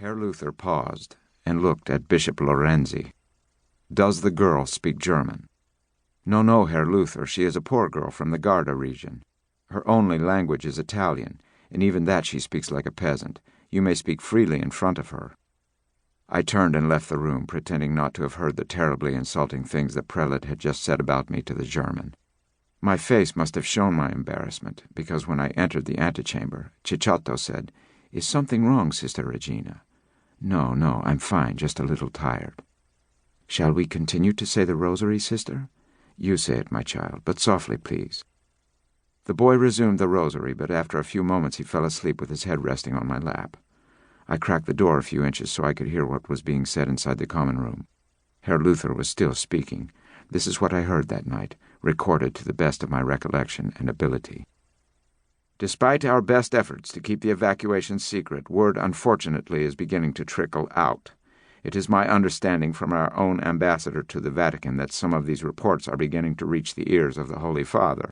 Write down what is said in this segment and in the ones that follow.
Herr Luther paused and looked at Bishop Lorenzi. "Does the girl speak German?" No, Herr Luther, she is a poor girl from the Garda region. Her only language is Italian, and even that she speaks like a peasant. You may speak freely in front of her." I turned and left the room, pretending not to have heard the terribly insulting things the prelate had just said about me to the German. My face must have shown my embarrassment, because when I entered the antechamber, Cicciotto said, "Is something wrong, Sister Regina?" No, I'm fine, just a little tired." "Shall we continue to say the rosary, sister?" "You say it, my child, but softly, please." The boy resumed the rosary, but after a few moments he fell asleep with his head resting on my lap. I cracked the door a few inches so I could hear what was being said inside the common room. Herr Luther was still speaking. This is what I heard that night, recorded to the best of my recollection and ability. "Despite our best efforts to keep the evacuation secret, word unfortunately is beginning to trickle out. It is my understanding from our own ambassador to the Vatican that some of these reports are beginning to reach the ears of the Holy Father."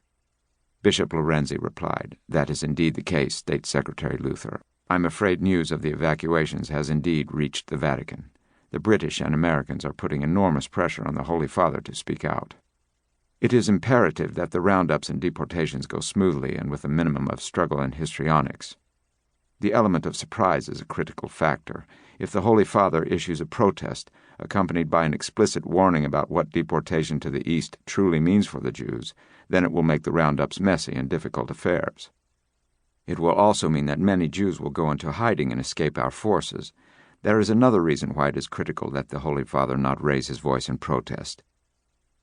Bishop Lorenzi replied, "That is indeed the case, State Secretary Luther. I'm afraid news of the evacuations has indeed reached the Vatican. The British and Americans are putting enormous pressure on the Holy Father to speak out. It is imperative that the roundups and deportations go smoothly and with a minimum of struggle and histrionics. The element of surprise is a critical factor. If the Holy Father issues a protest, accompanied by an explicit warning about what deportation to the East truly means for the Jews, then it will make the roundups messy and difficult affairs. It will also mean that many Jews will go into hiding and escape our forces. There is another reason why it is critical that the Holy Father not raise his voice in protest.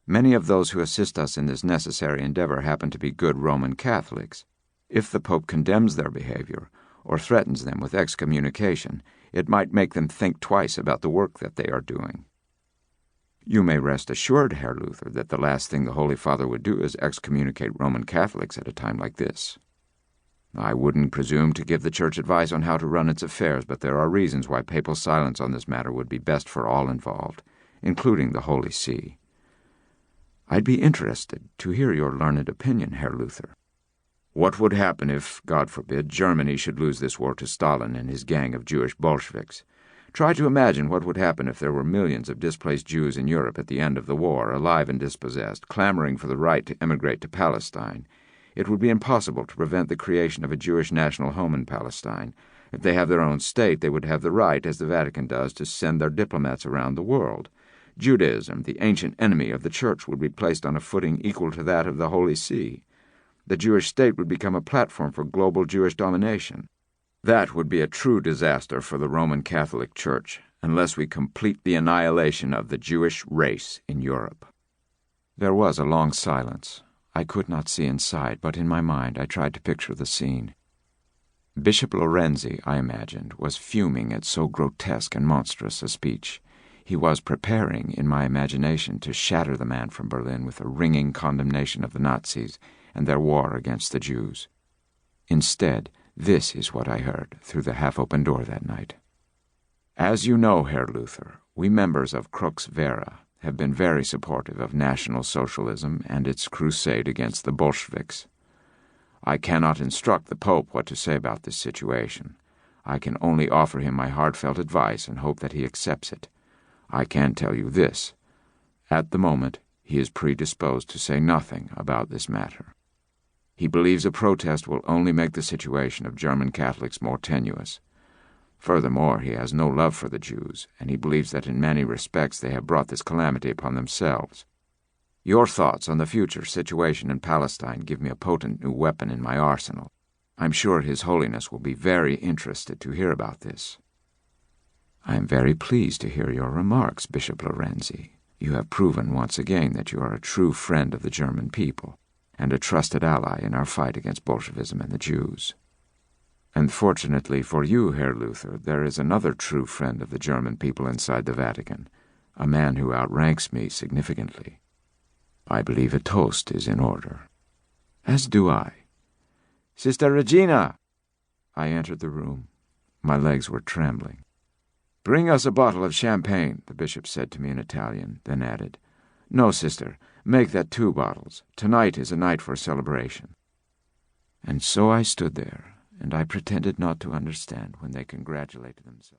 Many of those who assist us in this necessary endeavor happen to be good Roman Catholics. If the Pope condemns their behavior, or threatens them with excommunication, it might make them think twice about the work that they are doing. You may rest assured, Herr Luther, that the last thing the Holy Father would do is excommunicate Roman Catholics at a time like this. I wouldn't presume to give the Church advice on how to run its affairs, but there are reasons why papal silence on this matter would be best for all involved, including the Holy See. I'd be interested to hear your learned opinion, Herr Luther. What would happen if, God forbid, Germany should lose this war to Stalin and his gang of Jewish Bolsheviks? Try to imagine what would happen if there were millions of displaced Jews in Europe at the end of the war, alive and dispossessed, clamoring for the right to emigrate to Palestine. It would be impossible to prevent the creation of a Jewish national home in Palestine. If they have their own state, they would have the right, as the Vatican does, to send their diplomats around the world. Judaism, the ancient enemy of the Church, would be placed on a footing equal to that of the Holy See. The Jewish state would become a platform for global Jewish domination. That would be a true disaster for the Roman Catholic Church, unless we complete the annihilation of the Jewish race in Europe. There was a long silence. I could not see inside, but in my mind I tried to picture the scene. Bishop Lorenzi, I imagined, was fuming at so grotesque and monstrous a speech. He was preparing, in my imagination, to shatter the man from Berlin with a ringing condemnation of the Nazis and their war against the Jews. Instead, this is what I heard through the half-open door that night. "As you know, Herr Luther, we members of Crux Vera have been very supportive of National Socialism and its crusade against the Bolsheviks. I cannot instruct the Pope what to say about this situation. I can only offer him my heartfelt advice and hope that he accepts it. I can tell you this. At the moment, he is predisposed to say nothing about this matter. He believes a protest will only make the situation of German Catholics more tenuous. Furthermore, he has no love for the Jews, and he believes that in many respects they have brought this calamity upon themselves. Your thoughts on the future situation in Palestine give me a potent new weapon in my arsenal. I'm sure His Holiness will be very interested to hear about this." "I am very pleased to hear your remarks, Bishop Lorenzi. You have proven once again that you are a true friend of the German people, and a trusted ally in our fight against Bolshevism and the Jews. And fortunately for you, Herr Luther, there is another true friend of the German people inside the Vatican, a man who outranks me significantly. I believe a toast is in order." "As do I." "Sister Regina!" I entered the room. My legs were trembling. "Bring us a bottle of champagne," the bishop said to me in Italian, then added, "No, sister, make that 2 bottles. Tonight is a night for celebration." And so I stood there, and I pretended not to understand when they congratulated themselves.